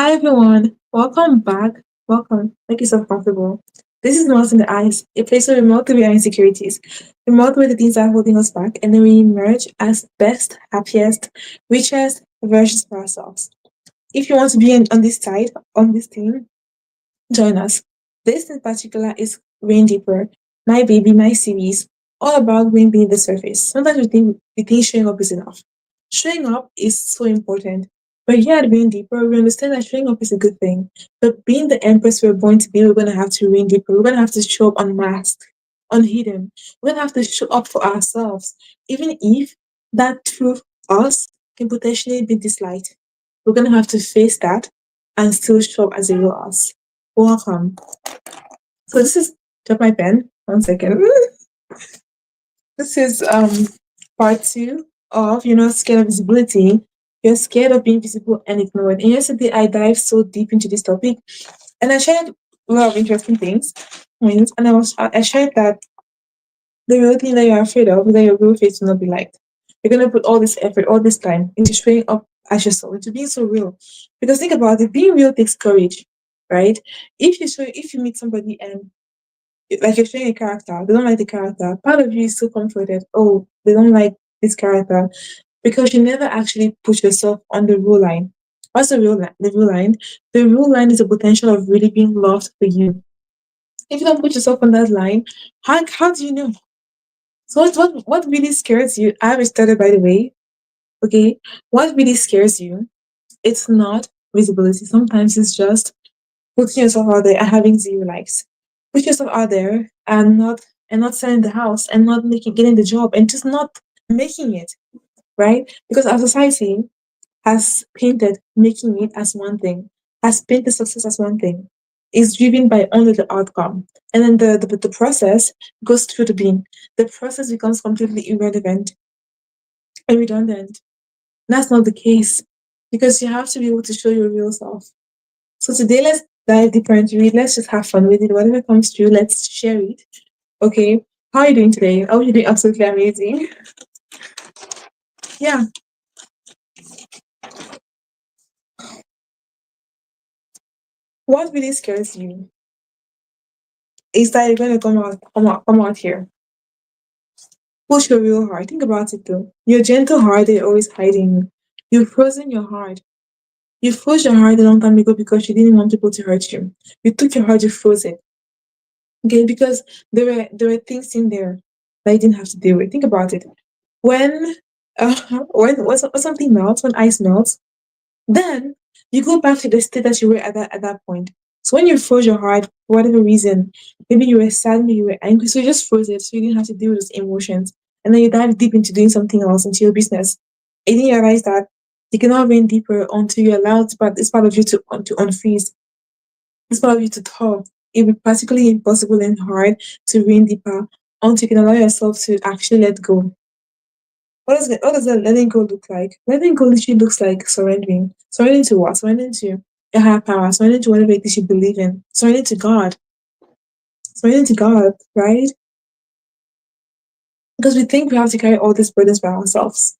Hi everyone, welcome back. Welcome. Make yourself comfortable. This is Not in the Eyes, a place where we multiply our insecurities. We multiply the things that are holding us back, and then we emerge as best, happiest, richest versions of ourselves. If you want to be on this side, on this team, join us. This in particular is Rain Deeper, my baby, my series, all about going beneath the surface. Sometimes we think showing up is enough. Showing up is so important. But here at Rain Deeper, we understand that showing up is a good thing. But being the empress we're born to be, we're gonna have to rain deeper. We're gonna have to show up unmasked, unhidden. We're gonna have to show up for ourselves, even if that true us can potentially be disliked. We're gonna have to face that and still show up as a real us. Welcome. So this is drop my pen. 1 second. This is part two of you're not scared of visibility. You're scared of being visible and ignored. And yesterday I dived so deep into this topic and I shared a lot of interesting things. And I shared that the real thing that you're afraid of is that your real face will not be liked. You're gonna put all this effort, all this time into showing up as yourself, into being so real. Because think about it, being real takes courage, right? If you meet somebody and like you're showing a character, they don't like the character, part of you is so comforted. Oh, they don't like this character because you never actually put yourself on the rule line. What's the real line? The real line. The real line is the potential of really being loved for you. If you don't put yourself on that line, how do you know? So what really scares you? I have started by the way. Okay, what really scares you? It's not visibility. Sometimes it's just putting yourself out there and having zero likes. Put yourself out there and not selling the house and not making getting the job and just not making it, right? Because our society has painted making it as one thing, has painted success as one thing, is driven by only the outcome. And then the process goes through the bin. The process becomes completely irrelevant and redundant. That's not the case because you have to be able to show your real self. So today let's dive deeper into it. Let's just have fun with it. Whatever comes through, let's share it. Okay. How are you doing today? Oh, you're doing absolutely amazing. Yeah. What really scares you is that you're gonna come out here. Push your real heart. Think about it though. Your gentle heart is always hiding. You've frozen your heart. You froze your heart a long time ago because you didn't want people to hurt you. You took your heart, you froze it. Okay, because there were things in there that you didn't have to deal with. Think about it. When when something melts, when ice melts, then you go back to the state that you were at that point. So when you froze your heart for whatever reason, maybe you were sad, maybe you were angry, so you just froze it, so you didn't have to deal with those emotions, and then you dive deep into doing something else, into your business. And then you realize that you cannot rain deeper until you allow it's part of you to unfreeze. It's part of you to thaw. It will be practically impossible and hard to rain deeper until you can allow yourself to actually let go. What does that letting go look like? Letting go literally looks like surrendering. Surrendering to what? Surrendering to your higher power, surrendering to whatever it is you believe in, surrendering to God. Surrendering to God, right? Because we think we have to carry all these burdens by ourselves.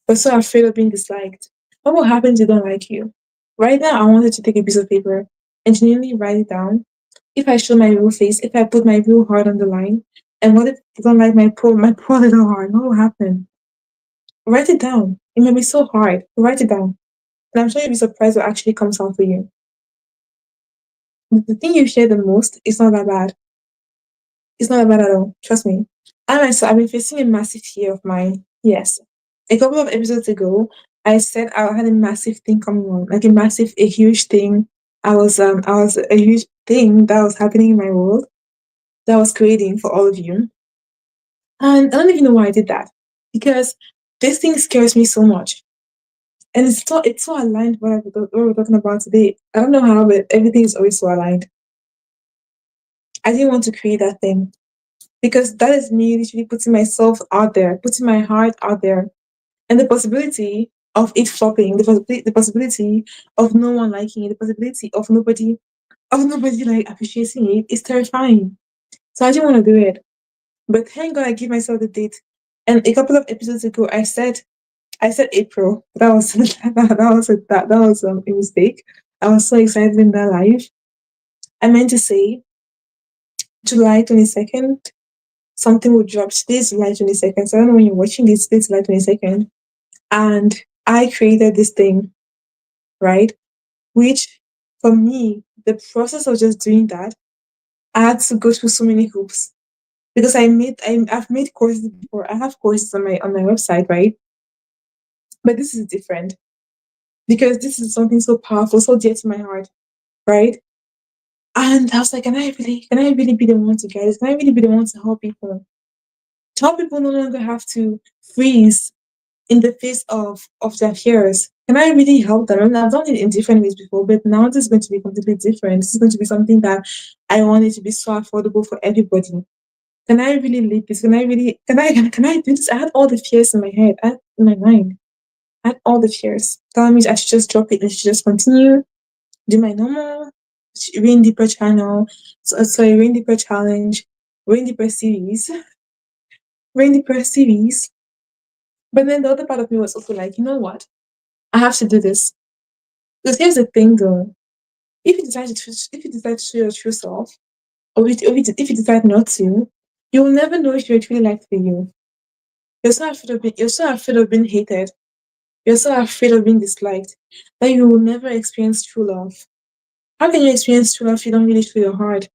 We're so afraid of being disliked. What will happen if they don't like you? Right now, I wanted to take a piece of paper and genuinely write it down. If I show my real face, if I put my real heart on the line, and what if they don't like my poor little heart? What will happen? Write it down. It may be so hard. Write it down. And I'm sure you'll be surprised what actually comes out for you. The thing you share the most is not that bad. It's not that bad at all. Trust me. I myself, I've been facing a massive fear of mine. Yes. A couple of episodes ago, I said I had a massive thing coming on, like a huge thing. I was a huge thing that was happening in my world that I was creating for all of you. And I don't even know why I did that because this thing scares me so much. And it's so aligned with what we're talking about today. I don't know how, but everything is always so aligned. I didn't want to create that thing because that is me literally putting myself out there, putting my heart out there, and the possibility of it flopping, the possibility of no one liking it, the possibility of nobody like appreciating it is terrifying. So I didn't want to do it. But thank God I gave myself the date. And a couple of episodes ago, I said I said April. That was that was a mistake. I was so excited in that live. I meant to say July 22nd. Something will drop. Today's July 22nd. So I don't know when you're watching this. Today's July 22nd, and I created this thing, right? Which for me, the process of just doing that, I had to go through so many hoops because I've made courses before. I have courses on my website, right? But this is different because this is something so powerful, so dear to my heart, right? And I was like, can I really be the one to guide this? Can I really be the one to help people? To help people no longer have to freeze in the face of their fears. Can I really help them? I mean, I've done it in different ways before, but now this is going to be completely different. This is going to be something that I want it to be so affordable for everybody. Can I really lead this? Can I do this? I had all the fears in my head, in my mind. I had all the fears telling me I should just drop it. I should just continue, do my normal Rain Deeper channel, Rain Deeper challenge, Rain Deeper series, Rain Deeper series. But then the other part of me was also like, you know what? I have to do this. Because here's the thing though. If you decide to show your true self, if you decide not to, you will never know if you're truly liked for you. You're so afraid of being hated. You're so afraid of being disliked that you will never experience true love. How can you experience true love if you don't really show your heart?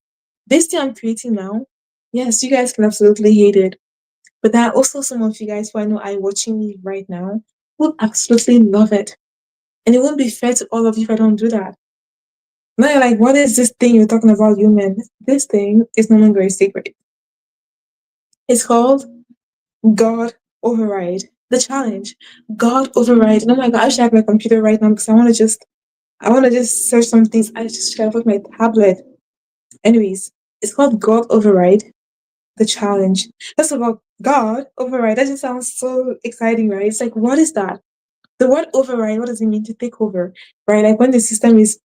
This thing I'm creating now, yes, you guys can absolutely hate it. But there are also some of you guys who I know are watching me right now who absolutely love it. And it won't be fair to all of you if I don't do that. Now you're like, what is this thing you're talking about, human? This thing is no longer a secret. It's called God Override. The challenge. God Override. Oh my god, I should have my computer right now because I wanna just search some things. I just should have with my tablet. Anyways, it's called God Override. The challenge. First of all, God override. That just sounds so exciting, right? It's like, what is that? The word override, what does it mean to take over? Right? Like when the system is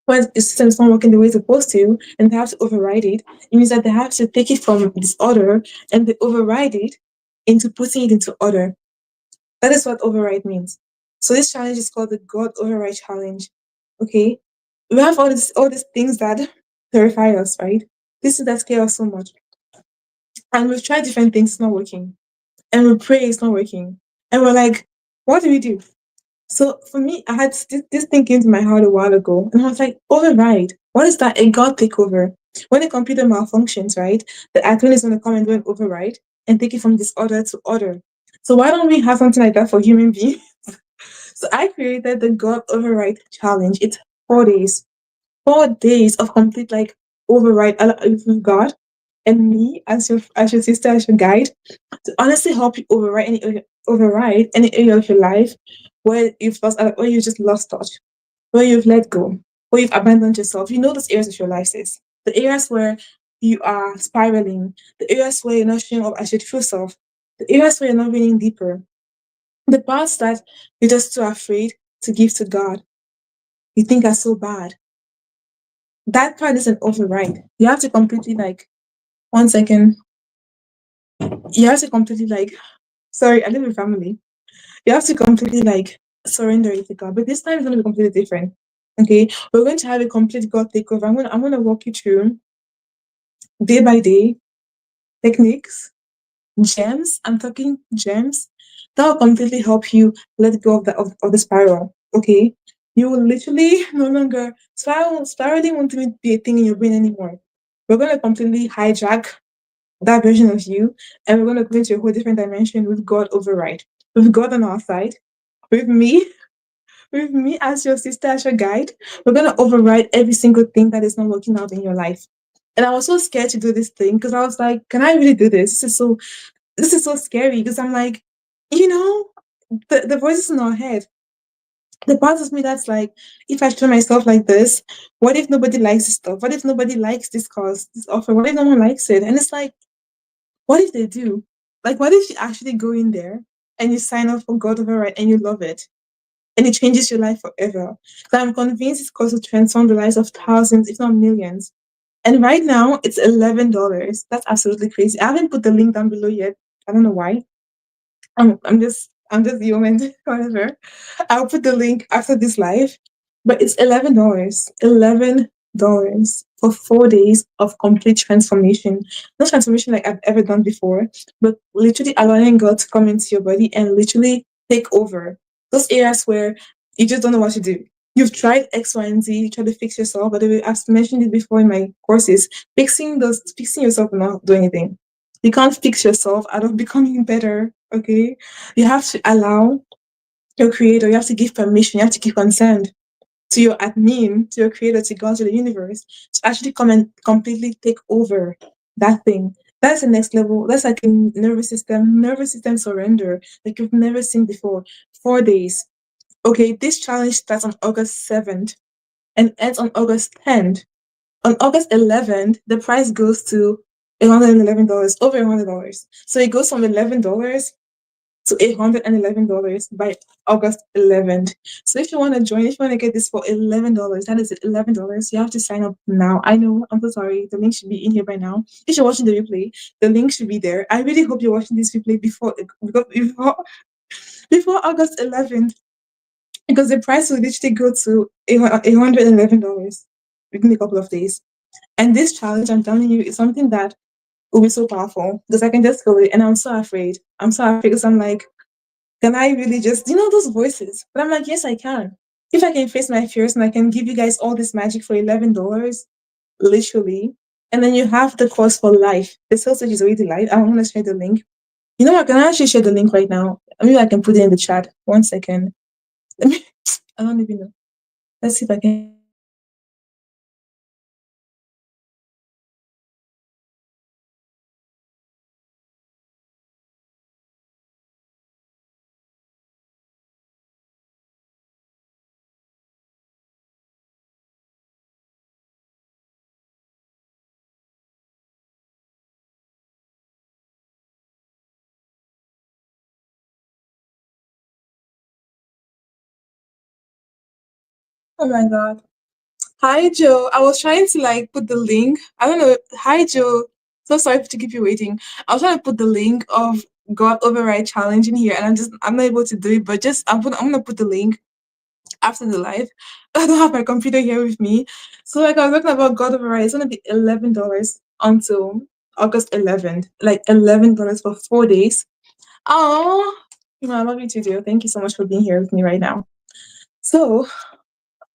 not working the way it's supposed to, and they have to override it, it means that they have to take it from disorder and they override it into putting it into order. That is what override means. So this challenge is called the God Override Challenge. Okay? We have all these things that terrify us, right? This is that scare us so much. And we've tried different things, it's not working. And we pray it's not working. And we're like, what do we do? So for me, I had this thing came to my heart a while ago, and I was like, override. What is that? A God takeover. When a computer malfunctions, right, the admin is going to come and do an override and take it from disorder to order. So why don't we have something like that for human beings? So I created the God override challenge. It's 4 days. 4 days of complete like override with God and me as your sister, as your guide, to honestly help you override any area of your life where you just lost touch, where you've let go, where you've abandoned yourself. You know those areas of your life, sis. The areas where you are spiraling, the areas where you're not showing up as your true self, the areas where you're not reading deeper, the parts that you're just too afraid to give to God. You think are so bad. That part is an override. You have to completely like 1 second. You have to completely like sorry, I live with family. You have to completely like surrender it to God. But this time is gonna be completely different. Okay. We're going to have a complete God takeover. I'm gonna walk you through day by day techniques, gems. I'm talking gems that will completely help you let go of the spiral. Okay. You will literally no longer spiraling won't even be a thing in your brain anymore. We're gonna completely hijack that version of you, and we're gonna go into a whole different dimension with God override. With God on our side, with me, with me as your sister, as your guide, we're gonna override every single thing that is not working out in your life. And I was so scared to do this thing because I was like, can I really do this? This is so scary because I'm like, you know, the voices in our head. The part of me that's like, if I show myself like this, what if nobody likes this stuff? What if nobody likes this cause, this offer? What if no one likes it? And it's like, what if they do? Like, what if you actually go in there and you sign up for God Override and you love it and it changes your life forever? So I'm convinced it's going to transform the lives of thousands, if not millions. And right now, it's $11. That's absolutely crazy. I haven't put the link down below yet. I don't know why. I'm just I'm just human, whatever. I'll put the link after this live. But it's $11. $11 for 4 days of complete transformation. Not transformation like I've ever done before, but literally allowing God to come into your body and literally take over those areas where you just don't know what to do. You've tried X, Y, and Z, you try to fix yourself, but I've mentioned it before in my courses. Fixing yourself will not do anything. You can't fix yourself out of becoming better. Okay, you have to allow your creator. You have to give permission. You have to give consent to your admin, to your creator, to God, to the universe, to actually come and completely take over that thing. That's the next level. That's like a nervous system surrender, like you've never seen before. 4 days. Okay, this challenge starts on August 7th and ends on August 10th. On August 11th, the price goes to $111, over $100. So it goes from $11 to $811 by August 11th. So if you want to join, if you want to get this for $11, that is it, $11. You have to sign up now. I know, I'm so sorry. The link should be in here by now. If you're watching the replay, the link should be there. I really hope you're watching this replay before August 11th, because the price will literally go to $811 within a couple of days. And this challenge, I'm telling you, is something that will be so powerful because I can just feel it. And I'm so afraid. I'm so afraid because I'm like, can I really just, those voices? But I'm like, yes, I can. If I can face my fears and I can give you guys all this magic for $11, literally, and then you have the course for life. The sales page is already live. I want to share the link. You know what? Can I actually share the link right now? Maybe I can put it in the chat. 1 second. I don't even know. Let's see if I can. Oh my God. Hi, Joe. I was trying to like put the link. I don't know. Hi, Joe. So sorry to keep you waiting. I was trying to put the link of God Override Challenge in here, and I'm not able to do it. But just I'm gonna put the link after the live. I don't have my computer here with me, so like I was talking about God Override. It's gonna be $11 until August 11th. Like $11 for 4 days. Oh, I love you too, Joe. Thank you so much for being here with me right now. So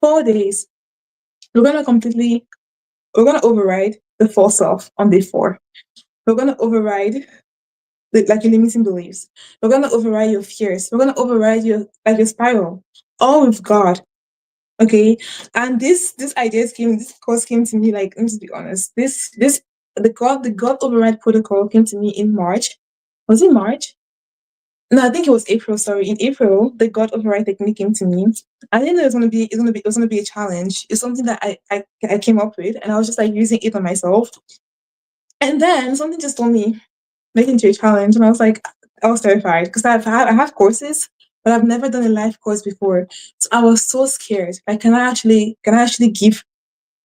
4 days. We're gonna completely We're going to override the false self on day 4. We're going to override like your limiting beliefs. We're going to override your fears. We're going to override your spiral. All with God. Okay. And this course came to me, like, let me just be honest. The God override protocol came to me in March. Was it March? No, I think it was April. Sorry, in April, the God override technique came to me. I didn't know it was gonna be a challenge. It's something that I came up with, and I was just like using it on myself. And then something just told me, make it into a challenge. And I was terrified because I have courses, but I've never done a live course before. So I was so scared. Like, can I actually give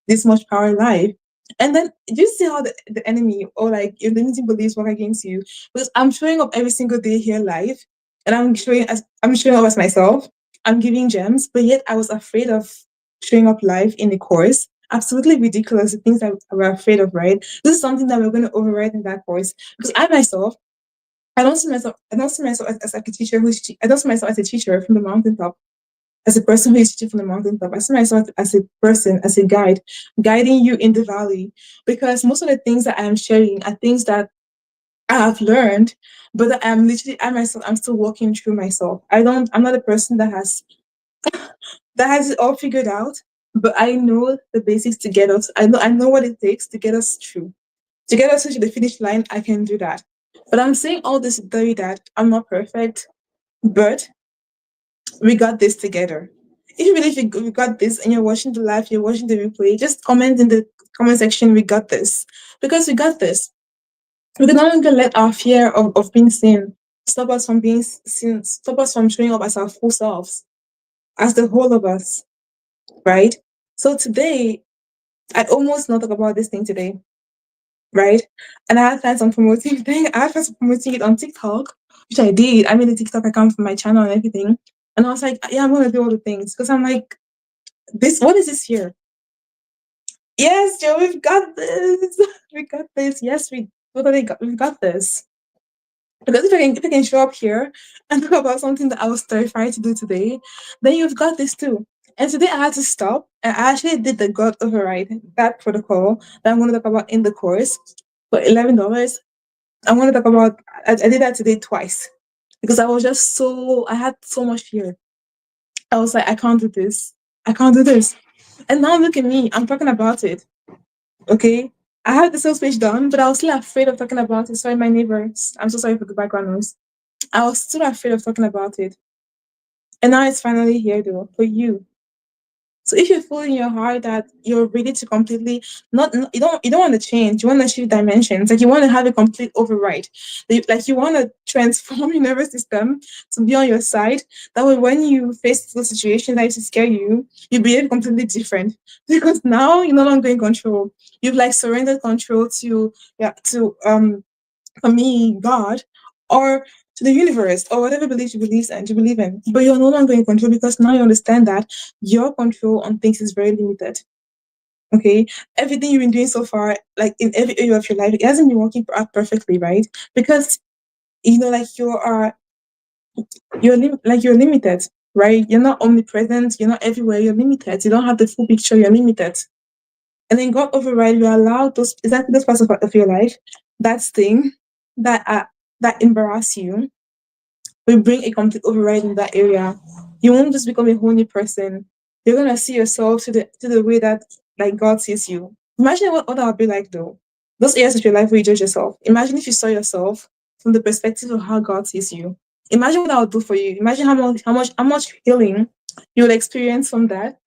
this much power live? And then you see how the enemy or like your limiting beliefs work against you. Because I'm showing up every single day here live, and I'm showing up as myself. I'm giving gems, but yet I was afraid of showing up live in the course. Absolutely ridiculous, the things that we're afraid of, right? This is something that we're going to override in that course. Because I don't see myself as like a teacher I don't see myself as a teacher from the mountaintop, as a person who is teaching from the mountaintop. I see myself as a person, as a guide, guiding you in the valley. Because most of the things that I am sharing are things that I have learned, but that I'm literally I myself I'm still walking through myself. I'm not a person that has it all figured out, but I know the basics to get us. I know what it takes to get us through. To get us to the finish line, I can do that. But I'm saying all this to tell you that I'm not perfect, but we got this together. If you believe we got this and you're watching the live, you're watching the replay, just comment in the comment section, we got this. Because we got this. We can no longer let our fear of being seen stop us from being seen, stop us from showing up as our full selves, as the whole of us, right? So today, I almost not talk about this thing today, right? And I had plans on promoting it on TikTok, which I did. I made a TikTok account for my channel and everything. And I was like, yeah, I'm gonna do all the things because I'm like, this. What is this here? Yes, Joe, we've got this. We got this. Yes, we totally got. We've got this. Because if I can show up here and talk about something that I was terrified to do today, then you've got this too. And today I had to stop and I actually did the God override, that protocol that I'm going to talk about in the course for $11. I'm going to talk about, I did that today twice because I was just I had so much fear. I was like, I can't do this. I can't do this. And now look at me, I'm talking about it. Okay. I had the sales page done, but I was still afraid of talking about it. Sorry, my neighbors. I'm so sorry for the background noise. I was still afraid of talking about it. And now it's finally here though, for you. So if you feel in your heart that you're ready to completely you don't want to change, you want to shift dimensions, like you want to have a complete override, like you want to transform your nervous system to be on your side. That way, when you face the situation that used to scare you, you behave completely different because now you're no longer in control. You've like surrendered control to for me, God, or to the universe, or whatever belief you believe in. But you're no longer in control because now you understand that your control on things is very limited. Okay, everything you've been doing so far, like in every area of your life, it hasn't been working out perfectly, right? Because like you're limited, right? You're not omnipresent. You're not everywhere. You're limited. You don't have the full picture. You're limited. And then God override, you allow those parts of your life, that thing that embarrass you, will bring a complete override in that area. You won't just become a whole new person. You're gonna see yourself to the way that like God sees you. Imagine what that would be like though. Those areas of your life where you judge yourself. Imagine if you saw yourself from the perspective of how God sees you. Imagine what that would do for you. Imagine how much healing you will experience from that.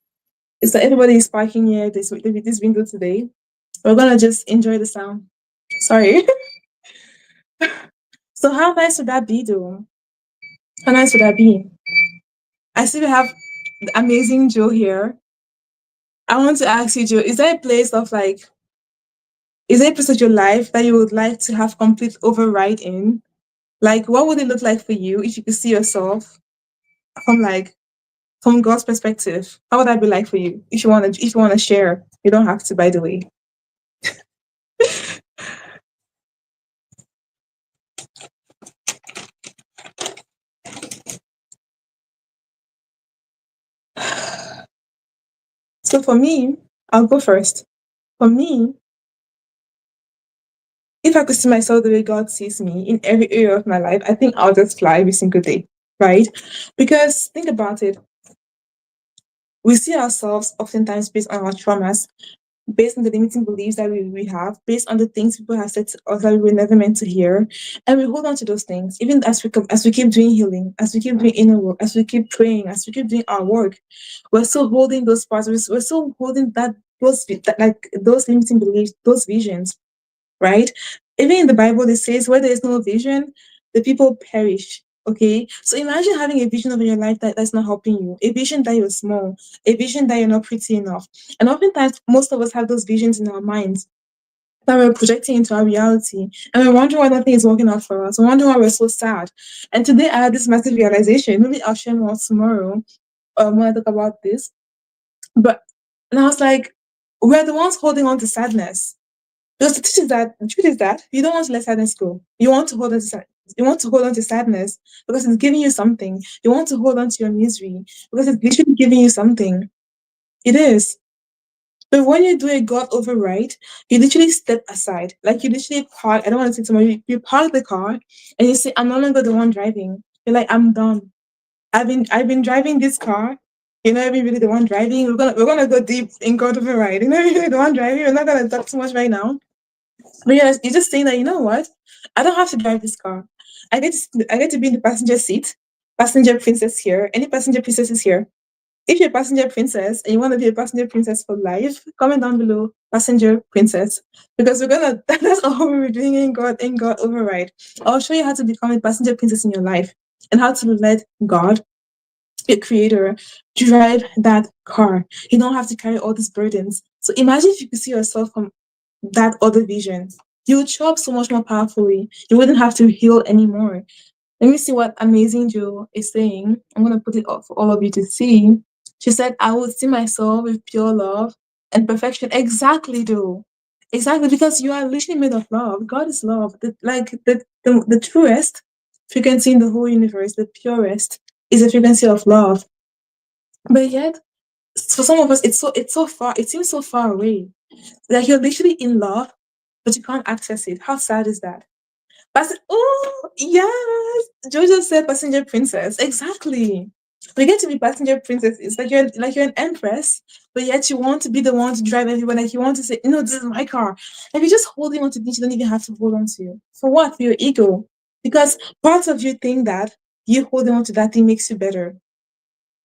It's that everybody is parking here this window today. We're gonna just enjoy the sound. Sorry. So how nice would that be though? How nice would that be? I see we have the amazing Joe here. I want to ask you, Joe, is there a place of your life that you would like to have complete override in? Like, what would it look like for you if you could see yourself from from God's perspective? How would that be like for you? If you want to share, you don't have to, by the way. So for me, I'll go first. For me, if I could see myself the way God sees me in every area of my life, I think I'll just fly every single day, right? Because think about it. We see ourselves oftentimes based on our traumas, based on the limiting beliefs that we have, based on the things people have said to us that we were never meant to hear. And we hold on to those things, even as we keep doing healing, as we keep doing inner work, as we keep praying, as we keep doing our work, we're still holding those parts, we're still holding those limiting beliefs, those visions, right? Even in the Bible, it says, where there is no vision, the people perish. Okay, so imagine having a vision of your life that's not helping you, a vision that you're small, a vision that you're not pretty enough. And oftentimes, most of us have those visions in our minds that we're projecting into our reality. And we're wondering why nothing is working out for us. We're wondering why we're so sad. And today I had this massive realization. Maybe I'll share more tomorrow when I talk about this. But and I was like, we're the ones holding on to sadness. Because the truth is that you don't want to let sadness go. You want to hold on to you want to hold on to sadness because it's giving you something. You want to hold on to your misery because it's literally giving you something. It is. But when you do a God override, you literally step aside. Like you literally park. I don't want to say tomorrow. You park the car and you say, "I'm no longer the one driving." You're like, "I'm done. I've been driving this car. You're not even really the one driving. We're gonna go deep in God override. You're not really the one driving. We're not gonna talk too much right now." But yeah, you're just saying that, you know what? I don't have to drive this car. I get to be in the passenger seat. Passenger princess here. Any passenger princesses here? If you're a passenger princess and you want to be a passenger princess for life, comment down below passenger princess. Because we're gonna that's all we're doing in God override. I'll show you how to become a passenger princess in your life and how to let God, your creator, drive that car. You don't have to carry all these burdens. So imagine if you could see yourself from that other vision. You would show up so much more powerfully. You wouldn't have to heal anymore. Let me see what Amazing Joe is saying. I'm gonna put it up for all of you to see. She said, I would see myself with pure love and perfection. Exactly, though. Exactly, because you are literally made of love. God is love. The truest frequency in the whole universe, the purest, is a frequency of love. But yet, for some of us, it's so far. It seems so far away. Like you're literally in love, but you can't access it. How sad is that? Oh, yes. Jojo said passenger princess. Exactly. We get to be passenger princesses. Like you're an empress, but yet you want to be the one to drive everywhere. Like you want to say, no, this is my car. Like you're just holding on to things you don't even have to hold on to. For what? For your ego. Because parts of you think that you holding on to that thing makes you better.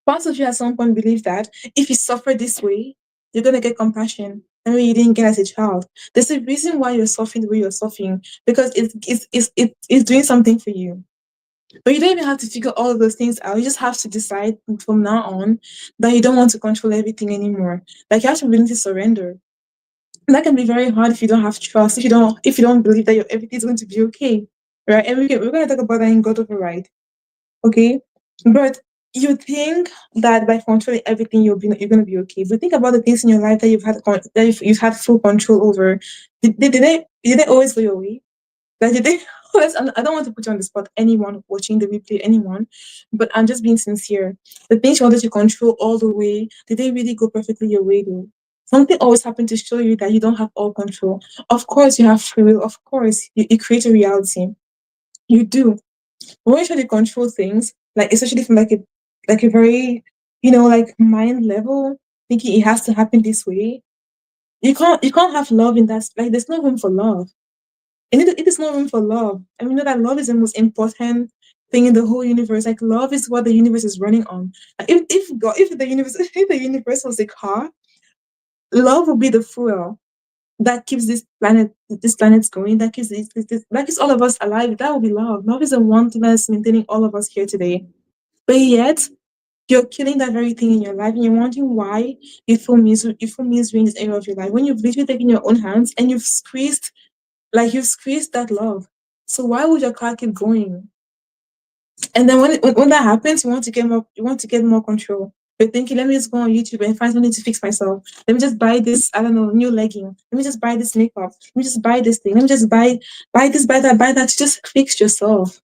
Parts of you at some point believe that if you suffer this way, you're gonna get compassion. I mean, you didn't get as a child. There's a reason why you're suffering the way you're suffering because it's doing something for you. But you don't even have to figure all of those things out. You just have to decide from now on that you don't want to control everything anymore. Like you have to be willing to surrender. And that can be very hard if you don't have trust. If you don't believe that everything's going to be okay, right? And we're gonna talk about that in God Override. Okay, but you think that by controlling everything you're gonna be okay. But think about the things in your life that you've had full control over. Did they always go your way? Like did they always, I don't want to put you on the spot, anyone watching the replay, anyone, but I'm just being sincere. The things you wanted to control all the way, did they really go perfectly your way though? Something always happened to show you that you don't have all control. Of course you have free will, of course you create a reality. You do, when you try to control things, like especially from like a very, like mind level, thinking it has to happen this way, you can't have love in that. Like there's no room for love. And it is no room for love. And we know that love is the most important thing in the whole universe. Like love is what the universe is running on. Like, if the universe if the universe was a car, love would be the fuel that keeps this planet's going, that keeps that keeps all of us alive. That would be love. Love is the one thing that's maintaining all of us here today. But yet, you're killing that very thing in your life, and you're wondering why you feel misery in this area of your life when you've literally taken your own hands and you've squeezed that love. So why would your car keep going? And then when that happens, you want to get more control. You're thinking, let me just go on YouTube and find something to fix myself. Let me just buy this, I don't know, new legging. Let me just buy this makeup. Let me just buy this thing. Let me just buy this, buy that to just fix yourself.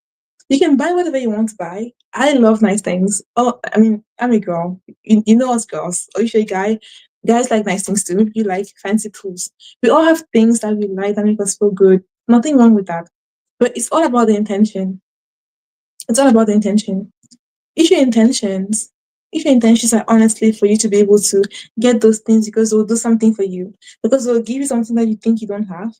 You can buy whatever you want to buy. I love nice things. Oh, I mean, I'm a girl. You know us girls. Or if you're a guy, guys like nice things too. You like fancy tools. We all have things that we like that make us feel good. Nothing wrong with that. But it's all about the intention. It's all about the intention. If your intentions, if your intentions are honestly for you to be able to get those things because they'll do something for you, because they'll give you something that you think you don't have,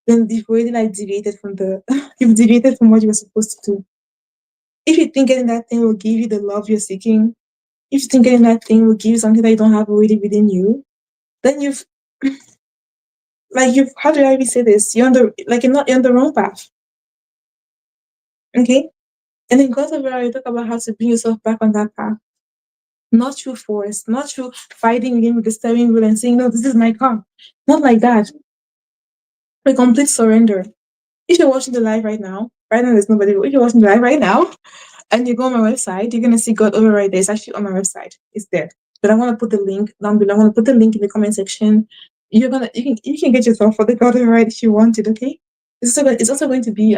then you've already like deviated from the you've deviated from what you were supposed to do. If you think getting that thing will give you the love you're seeking, if you think getting that thing will give you something that you don't have already within you, then you've how do I even say this? You're on the wrong path. Okay? And then God of War, you talk about how to bring yourself back on that path. Not through force, not through fighting again with the steering wheel and saying, no, this is my car. Not like that. A complete surrender. If you're watching the live right now there's nobody, but if you're watching the live right now, and you go on my website, you're gonna see God Override there. It's actually on my website. It's there. But I want to put the link down below. I want to put the link in the comment section. You can get yourself for the God Override if you want it, okay? It's also going to be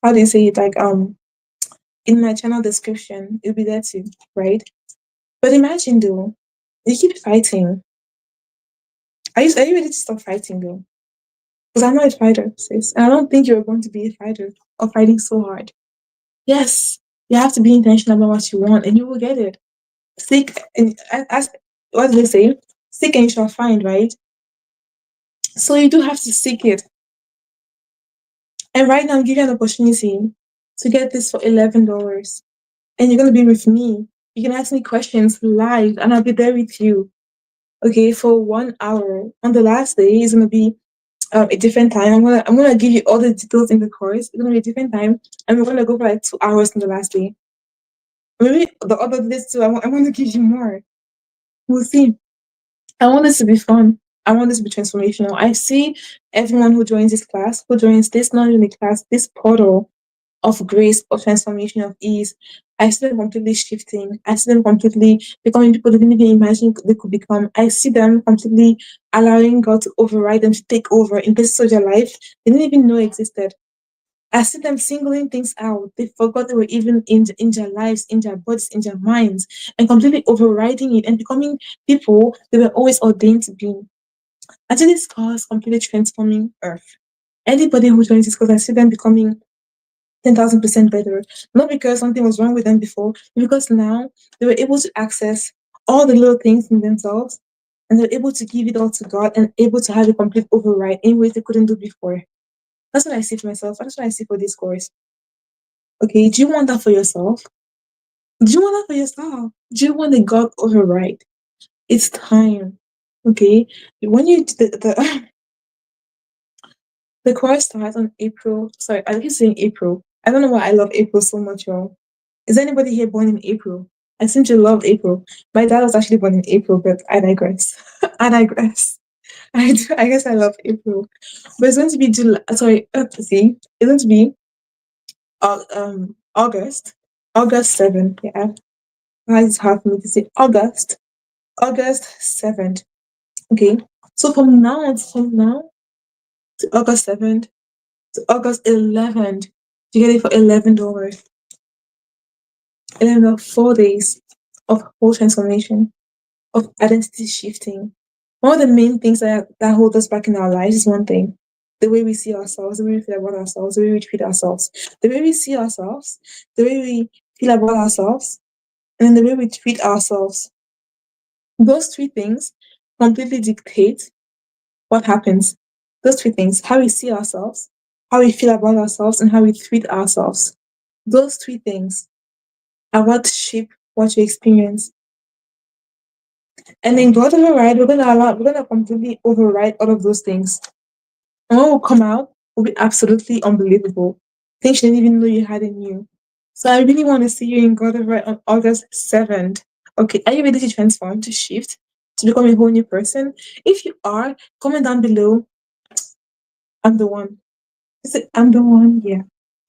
how do you say it? Like in my channel description, it'll be there too, right? But imagine though, you keep fighting. Are you ready to stop fighting though? Because I'm not a fighter, sis. And I don't think you're going to be a fighter or fighting so hard. Yes, you have to be intentional about what you want and you will get it. Seek and ask, what do they say? Seek and you shall find, right? So you do have to seek it. And right now I'm giving you an opportunity to get this for $11. And you're gonna be with me. You can ask me questions live and I'll be there with you. Okay, for 1 hour. On the last day it's gonna be a different time. I'm gonna give you all the details in the course. It's gonna be a different time, and we're gonna go for like 2 hours on the last day. Maybe the other days too. I want to give you more. We'll see. I want this to be fun. I want this to be transformational. I see everyone who joins this class, who joins this not only class, this portal of grace, of transformation, of ease. I see them completely shifting. I see them completely becoming people they didn't even imagine they could become. I see them completely allowing God to override them, to take over in places of their life they didn't even know existed. I see them singling things out. They forgot they were even in their lives, in their bodies, in their minds, and completely overriding it and becoming people they were always ordained to be. Actually, this cause completely transforming Earth. Anybody who joins this cause, I see them becoming 10,000% better. Not because something was wrong with them before, but because now they were able to access all the little things in themselves and they're able to give it all to God and able to have a complete override in ways they couldn't do before. That's what I see for myself. That's what I see for this course. Okay, do you want that for yourself? Do you want that for yourself? Do you want a God override? It's time. Okay, when you the course starts on April. Sorry, I keep saying April. I don't know why I love April so much, y'all. Is anybody here born in April? I seem to love April. My dad was actually born in April, but I digress. I digress. I guess I love April, but it's going to be July. Sorry, see, it's going to be August, August 7th. Yeah, it's hard for me to say August 7th. Okay, so from now to August 7th to August 11th, you get it for $11. 4 days of whole transformation, of identity shifting. One of the main things that hold us back in our lives is one thing: the way we see ourselves, the way we feel about ourselves, the way we treat ourselves, the way we see ourselves, the way we feel about ourselves, and then the way we treat ourselves. Those three things completely dictate what happens. Those three things: how we see ourselves, how we feel about ourselves, and how we treat ourselves. Those three things are what shape what you experience. And then God override, we're gonna completely override all of those things. And what will come out will be absolutely unbelievable. Things you didn't even know you had in you. So I really want to see you in God override on August 7th. Okay, are you ready to transform, to shift, to become a whole new person? If you are, comment down below. I'm the one. Is it I'm the one? Yeah.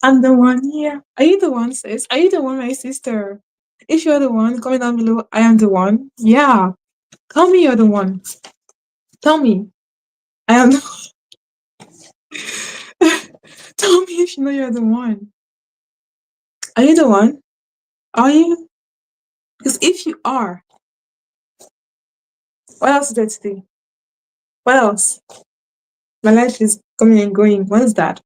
I'm the one, yeah. Are you the one, sis? Are you the one, my sister? If you're the one, comment down below. I am the one. Yeah. Tell me you're the one. Tell me. I am the Tell me if you know you're the one. Are you the one? Are you? Because if you are, what else is there to do? What else? My life is coming and going. What is that?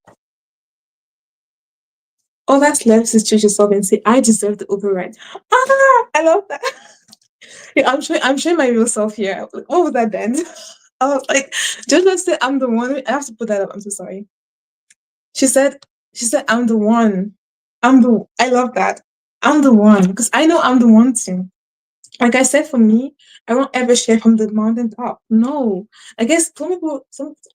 All that's left is choose yourself and say, I deserve the override. Ah, I love that. Yeah, I'm showing my real self here. What was that then? I was like, just let's say I'm the one. I have to put that up. I'm so sorry. She said, I'm the one. I love that. I'm the one. Because I know I'm the one too. Like I said, for me, I won't ever share from the mountain top. No. I guess some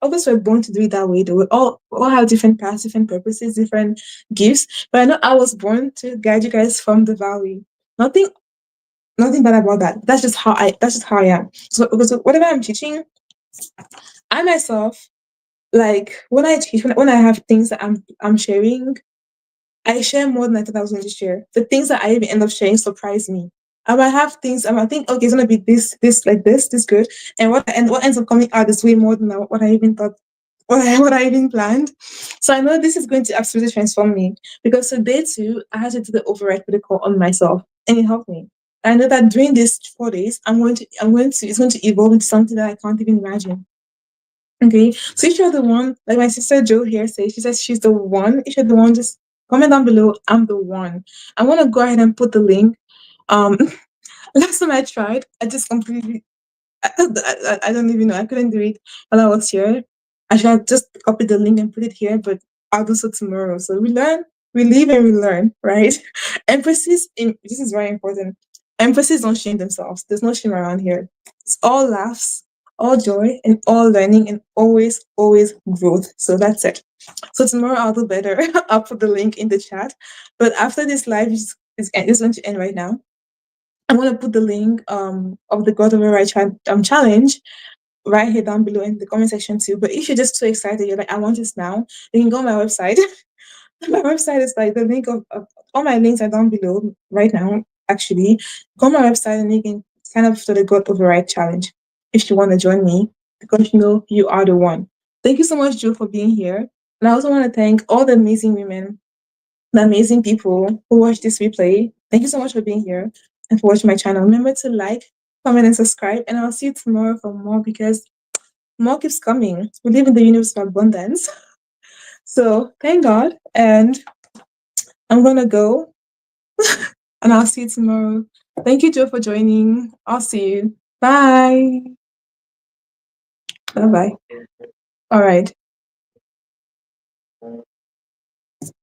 others were born to do it that way. They will all have different paths, different purposes, different gifts. But I know I was born to guide you guys from the valley. Nothing nothing bad about that. That's just how I am. So because whatever I'm teaching, I myself, like when I teach, when I have things that I'm sharing, I share more than I thought I was going to share. The things that I even end up sharing surprise me. I might have things I might think, okay, it's gonna be this good, and what ends up coming out is way more than what I even thought, what I even planned. So I know this is going to absolutely transform me because today too, I had to do the override protocol on myself, and it helped me. I know that during these 4 days, it's going to evolve into something that I can't even imagine. Okay, so if you're the one, like my sister Jo here says, she says she's the one. If you're the one, just comment down below. I'm the one. I want to go ahead and put the link. Um, last time I tried, I just completely, I don't even know. I couldn't do it while I was here. I should just copy the link and put it here, but I'll do so tomorrow. So we learn, we live, and we learn, right? Emphasis in this is very important. Emphasis don't shame themselves. There's no shame around here. It's all laughs, all joy, and all learning, and always, always growth. So that's it. So tomorrow I'll do better. I'll put the link in the chat. But after this live is going to end right now. I'm going to put the link of the God of Right challenge write it down below in the comment section too. But if you're just too excited, you're like, I want this now, you can go on my website. My website is like the link of all my links are down below right now. Actually, go on my website and you can sign up for the God Override Challenge if you want to join me because you know you are the one. Thank you so much, Joe, for being here. And I also want to thank all the amazing women, the amazing people who watch this replay. Thank you so much for being here and for watching my channel. Remember to like, comment, and subscribe. And I'll see you tomorrow for more because more keeps coming. We live in the universe of abundance. So thank God. And I'm gonna go and I'll see you tomorrow. Thank you, Joe, for joining. I'll see you. Bye. Bye bye. All right.